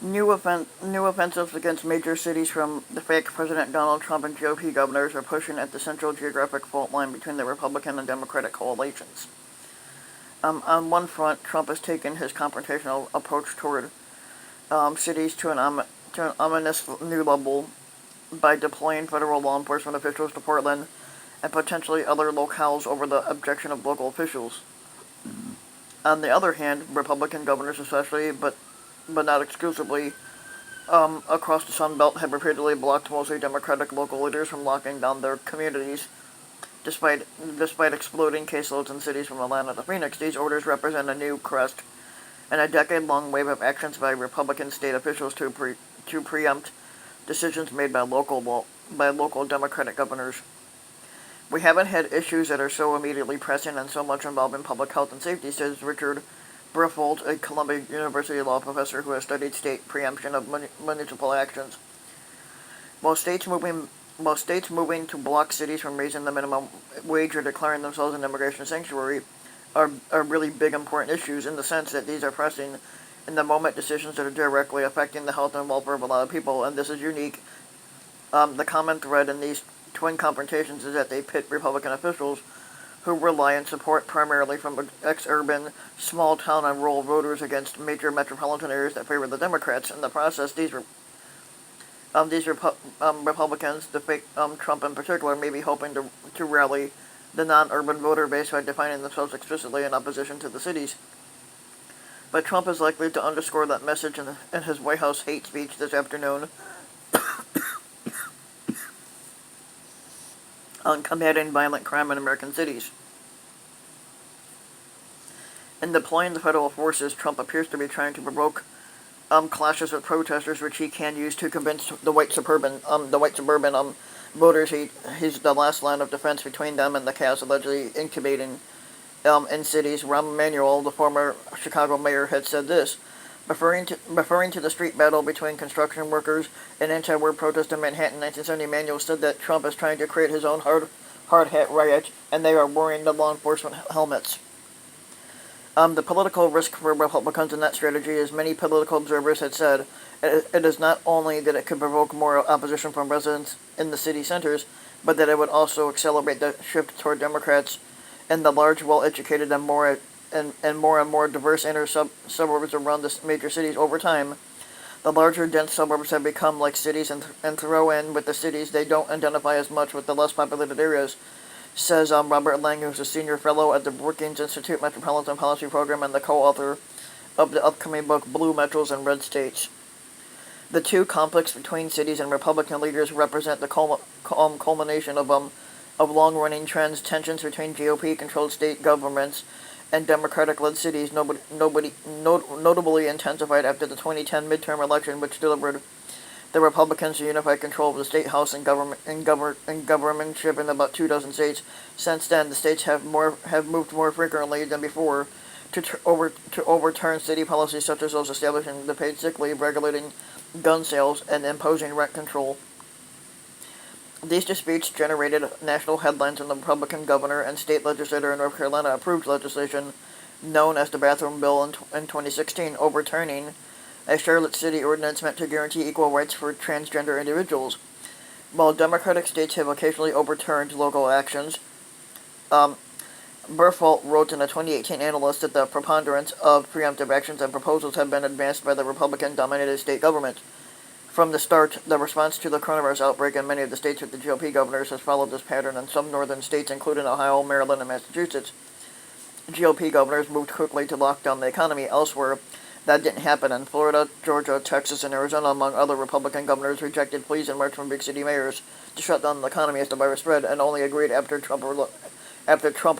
New offensives against major cities from the fake President Donald Trump and GOP governors are pushing at the central geographic fault line between the Republican and Democratic coalitions. On one front, Trump has taken his confrontational approach toward cities to an ominous new level by deploying federal law enforcement officials to Portland and potentially other locales over the objection of local officials. On the other hand, Republican governors especially, but not exclusively, across the Sun Belt have repeatedly blocked mostly Democratic local leaders from locking down their communities. Despite exploding caseloads in cities from Atlanta to Phoenix, these orders represent a new crest and a decade-long wave of actions by Republican state officials to preempt decisions made by local Democratic governors. We haven't had issues that are so immediately pressing and so much involving public health and safety, says Richard Briffault, a Columbia University law professor who has studied state preemption of municipal actions. Most states moving to block cities from raising the minimum wage or declaring themselves an immigration sanctuary are really big, important issues in the sense that these are pressing in the moment decisions that are directly affecting the health and welfare of a lot of people, and this is unique. The common thread in these twin confrontations is that they pit Republican officials who rely on support primarily from ex-urban, small-town, and rural voters against major metropolitan areas that favor the Democrats. In the process, these Republicans, the fake Trump in particular, may be hoping to rally the non-urban voter base by defining themselves explicitly in opposition to the cities. But Trump is likely to underscore that message in his White House hate speech this afternoon on combating violent crime in American cities. In deploying the federal forces, Trump appears to be trying to provoke clashes with protesters, which he can use to convince the white suburban voters he's the last line of defense between them and the chaos allegedly incubating in cities. Rahm Emanuel, the former Chicago mayor, had said this, referring to the street battle between construction workers and anti-war protest in Manhattan in 1970. Emanuel said that Trump is trying to create his own hard hat riot, and they are wearing the law enforcement helmets. The political risk for Republicans in that strategy, as many political observers had said, it is not only that it could provoke more opposition from residents in the city centers, but that it would also accelerate the shift toward Democrats in the large, well-educated, and more diverse inner suburbs around the major cities. Over time, the larger, dense suburbs have become like cities, and throw in with the cities they don't identify as much with the less populated areas, says Robert Lang, who's a senior fellow at the Brookings Institute Metropolitan Policy Program and the co-author of the upcoming book Blue Metros and Red States. The two conflicts between cities and Republican leaders represent the culmination of long-running trends, tensions between GOP-controlled state governments and Democratic-led cities, notably intensified after the 2010 midterm election, which delivered the Republicans unified control of the state house and governmentship in about 24 states. Since then, the states have moved more frequently than before to overturn city policies such as those establishing the paid sick leave, regulating gun sales, and imposing rent control. These disputes generated national headlines when the Republican governor and state legislator in North Carolina approved legislation known as the Bathroom Bill in 2016, overturning a Charlotte City ordinance meant to guarantee equal rights for transgender individuals. While Democratic states have occasionally overturned local actions, Briffault wrote in a 2018 Analyst that the preponderance of preemptive actions and proposals have been advanced by the Republican-dominated state government. From the start, the response to the coronavirus outbreak in many of the states with the GOP governors has followed this pattern. In some northern states, including Ohio, Maryland, and Massachusetts, GOP governors moved quickly to lock down the economy. Elsewhere, that didn't happen, and Florida, Georgia, Texas, and Arizona, among other Republican governors, rejected pleas and marched from big city mayors to shut down the economy as the virus spread, and only agreed after Trump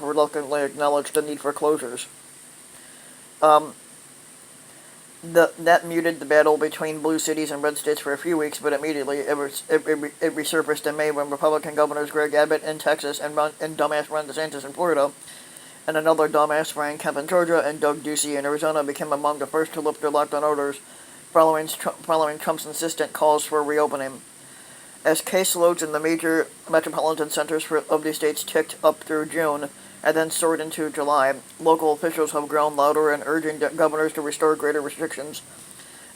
reluctantly acknowledged the need for closures. That muted the battle between blue cities and red states for a few weeks, but immediately it resurfaced in May when Republican governors Greg Abbott in Texas and dumbass Ron DeSantis in Florida and another dumbass Brian Kemp in Georgia and Doug Ducey in Arizona became among the first to lift their lockdown orders following Trump's insistent calls for reopening. As caseloads in the major metropolitan centers of these states ticked up through June and then soared into July, local officials have grown louder in urging governors to restore greater restrictions.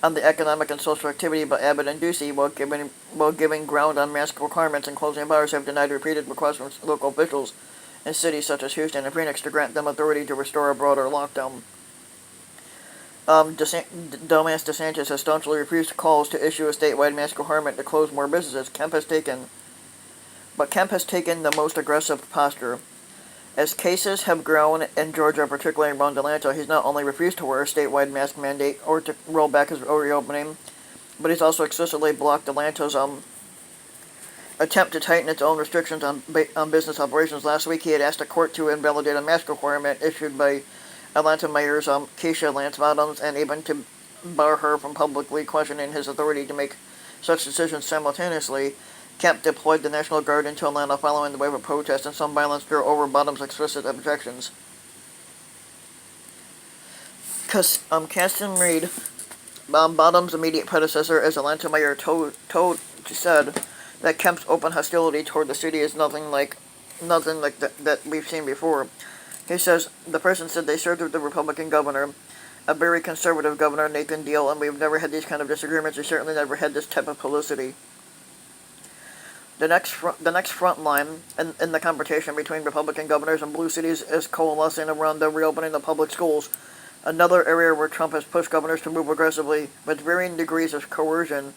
on the economic and social activity by Abbott and Ducey, while giving ground on mask requirements and closing bars, have denied repeated requests from local officials in cities such as Houston and Phoenix to grant them authority to restore a broader lockdown. Dumbass DeSantis has staunchly refused calls to issue a statewide mask requirement to close more businesses. Kemp has taken the most aggressive posture. As cases have grown in Georgia, particularly around Atlanta, he's not only refused to wear a statewide mask mandate or to roll back his reopening, but he's also explicitly blocked Atlanta's attempt to tighten its own restrictions on business operations. Last week, he had asked a court to invalidate a mask requirement issued by Atlanta mayors Keisha Lance Bottoms, and even to bar her from publicly questioning his authority to make such decisions simultaneously. Kemp deployed the National Guard into Atlanta following the wave of protests, and some violence drew over Bottoms' explicit objections. Caston Reed, Bottoms' immediate predecessor as Atlanta mayor, said that Kemp's open hostility toward the city is nothing like that we've seen before. He says, the person said they served with the Republican governor, a very conservative governor, Nathan Deal, and we've never had these kind of disagreements. We certainly never had this type of publicity. The next front line in the confrontation between Republican governors and blue cities is coalescing around the reopening of public schools, another area where Trump has pushed governors to move aggressively. With varying degrees of coercion,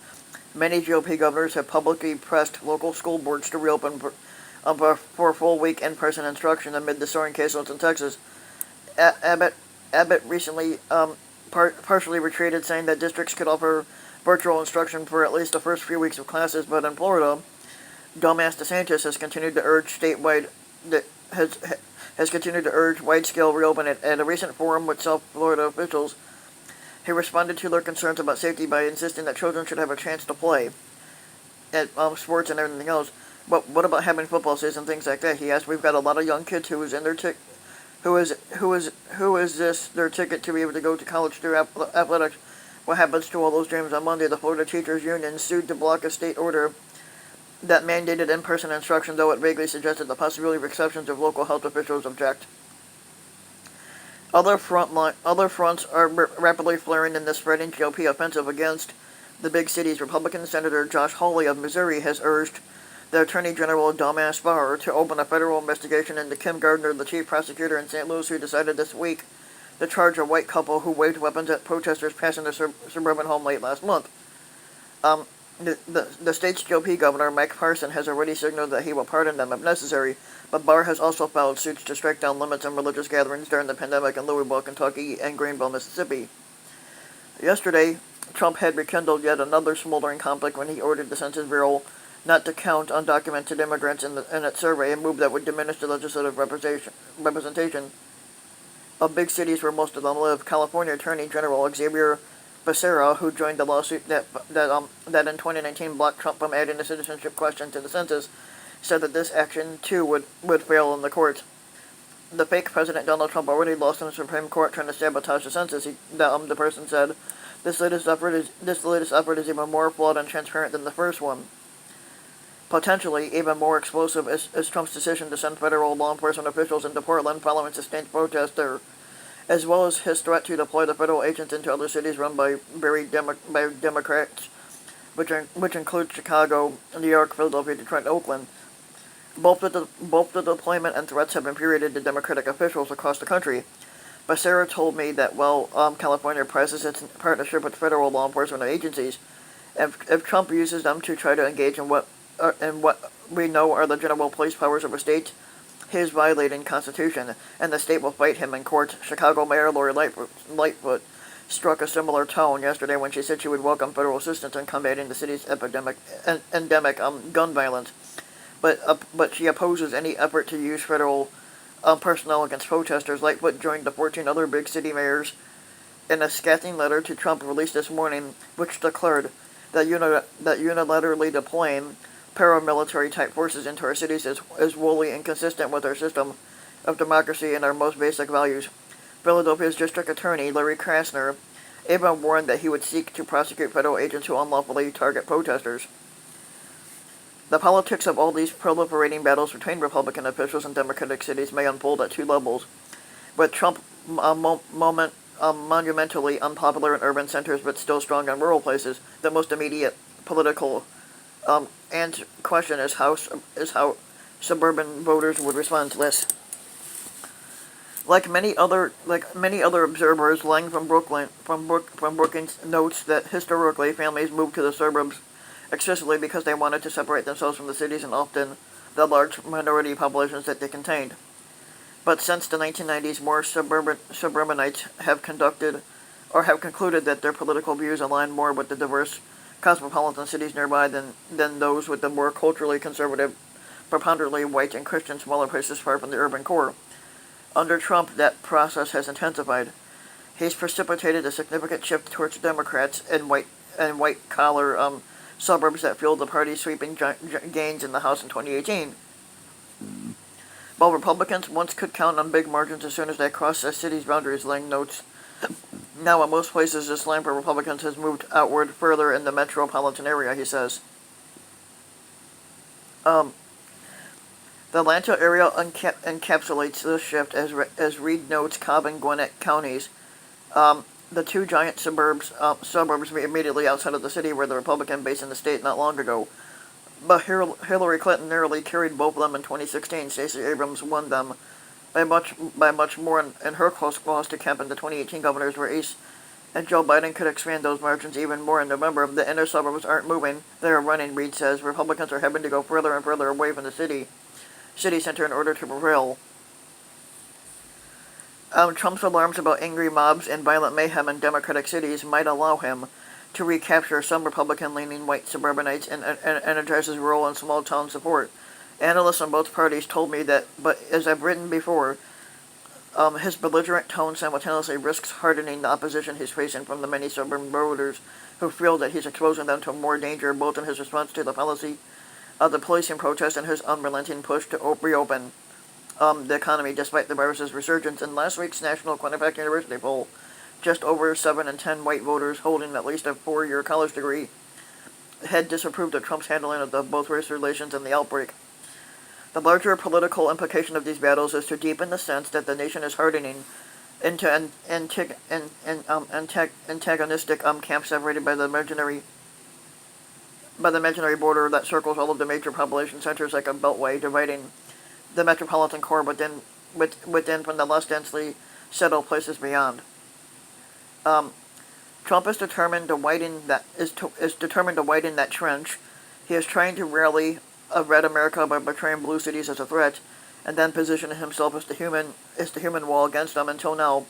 many GOP governors have publicly pressed local school boards to reopen for a full week in-person instruction amid the soaring caseloads in Texas. Abbott recently partially retreated, saying that districts could offer virtual instruction for at least the first few weeks of classes, but in Florida, dumbass DeSantis has continued to urge wide-scale reopening. At a recent forum with South Florida officials, he responded to their concerns about safety by insisting that children should have a chance to play at sports and everything else. But what about having football season, things like that? He asked. We've got a lot of young kids who is their ticket to be able to go to college through athletics. What happens to all those dreams? On Monday, the Florida Teachers Union sued to block a state order that mandated in-person instruction, though it vaguely suggested the possibility of exceptions if local health officials object. Other fronts are rapidly flaring in the spreading GOP offensive against the big cities. Republican Senator Josh Hawley of Missouri has urged the Attorney General Thomas Barr to open a federal investigation into Kim Gardner, the chief prosecutor in St. Louis, who decided this week to charge a white couple who waved weapons at protesters passing their suburban home late last month. The state's GOP governor, Mike Parson, has already signaled that he will pardon them if necessary, but Barr has also filed suits to strike down limits on religious gatherings during the pandemic in Louisville, Kentucky, and Greenville, Mississippi. Yesterday, Trump had rekindled yet another smoldering conflict when he ordered the Census Bureau not to count undocumented immigrants in its survey, a move that would diminish the legislative representation of big cities where most of them live. California Attorney General Xavier Becerra, who joined the lawsuit that in 2019 blocked Trump from adding the citizenship question to the census, said that this action too would fail in the courts. The fake President Donald Trump already lost in the Supreme Court trying to sabotage the census. The person said, This latest effort is even more flawed and transparent than the first one. Potentially even more explosive is Trump's decision to send federal law enforcement officials into Portland following sustained protests there, as well as his threat to deploy the federal agents into other cities run by Democrats, which include Chicago, New York, Philadelphia, Detroit, and Oakland. Both the deployment and threats have infuriated the Democratic officials across the country. Becerra told me that while California prices its partnership with federal law enforcement agencies, if Trump uses them to try to engage in what we know are the general police powers of a state, he is violating Constitution, and the state will fight him in court. Chicago Mayor Lori Lightfoot struck a similar tone yesterday when she said she would welcome federal assistance in combating the city's endemic gun violence, but she opposes any effort to use federal personnel against protesters. Lightfoot joined the 14 other big city mayors in a scathing letter to Trump released this morning, which declared that unilaterally deploying paramilitary-type forces into our cities is wholly inconsistent with our system of democracy and our most basic values. Philadelphia's District Attorney, Larry Krasner, even warned that he would seek to prosecute federal agents who unlawfully target protesters. The politics of all these proliferating battles between Republican officials and Democratic cities may unfold at two levels, with Trump monumentally unpopular in urban centers but still strong in rural places. The most immediate political and question is how suburban voters would respond to this. Like many other observers, Lang from Brookings notes that historically families moved to the suburbs excessively because they wanted to separate themselves from the cities and often the large minority populations that they contained. But since the 1990s, more suburbanites have concluded that their political views align more with the diverse cosmopolitan cities nearby than those with the more culturally conservative, preponderantly white and Christian smaller places far from the urban core. Under Trump, that process has intensified. He's precipitated a significant shift towards Democrats and white collar suburbs that fueled the party's sweeping gains in the House in 2018. While Republicans once could count on big margins as soon as they crossed a city's boundaries, Lang notes, now in most places this line for Republicans has moved outward further in the metropolitan area, he says. The Atlanta area encapsulates this shift as Reed notes Cobb and Gwinnett counties, the two giant suburbs immediately outside of the city were the Republican base in the state not long ago. But Hillary Clinton narrowly carried both of them in 2016. Stacey Abrams won them by much more in her close loss to Kemp in the 2018 governor's race, and Joe Biden could expand those margins even more in November. The inner suburbs aren't moving; they are running, Reed says. Republicans are having to go further and further away from the city center in order to prevail. Trump's alarms about angry mobs and violent mayhem in Democratic cities might allow him to recapture some Republican-leaning white suburbanites and energize his rural and small-town support. Analysts on both parties told me that, but as I've written before, his belligerent tone simultaneously risks hardening the opposition he's facing from the many suburban voters who feel that he's exposing them to more danger, both in his response to the policy of the policing protest and his unrelenting push to reopen the economy despite the virus's resurgence. In last week's National Quinnipiac University poll, just over 7 in 10 white voters holding at least a 4-year college degree had disapproved of Trump's handling of both race relations and the outbreak. The larger political implication of these battles is to deepen the sense that the nation is hardening into antagonistic camps separated by the imaginary border that circles all of the major population centers like a beltway, dividing the metropolitan core within from the less densely settled places beyond. Trump is determined to widen that trench. He is trying to rally red America by portraying blue cities as a threat, and then positioning himself as the human wall against them. Until now,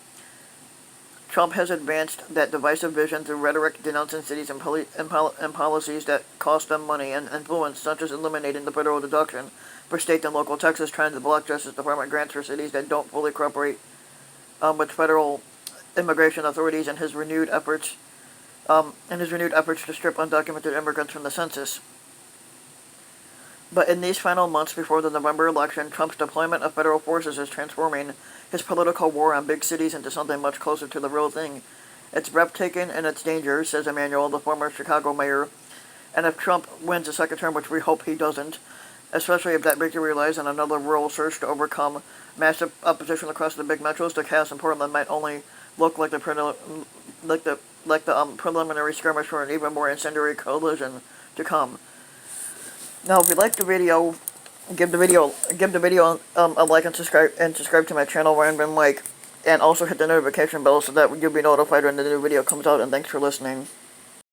Trump has advanced that divisive vision through rhetoric denouncing cities and policies that cost them money and influence, such as eliminating the federal deduction for state and local taxes, trying to block Justice Department grants for cities that don't fully cooperate with federal immigration authorities, and his renewed efforts to strip undocumented immigrants from the census. But in these final months before the November election, Trump's deployment of federal forces is transforming his political war on big cities into something much closer to the real thing. It's breathtaking and it's dangerous, says Emanuel, the former Chicago mayor. And if Trump wins a second term, which we hope he doesn't, especially if that victory relies on another rural surge to overcome massive opposition across the big metros, the chaos in Portland might only look like the preliminary skirmish for an even more incendiary collision to come. Now, if you like the video, give the video a like and subscribe to my channel, Random Mike, and also hit the notification bell so that you'll be notified when the new video comes out. And thanks for listening.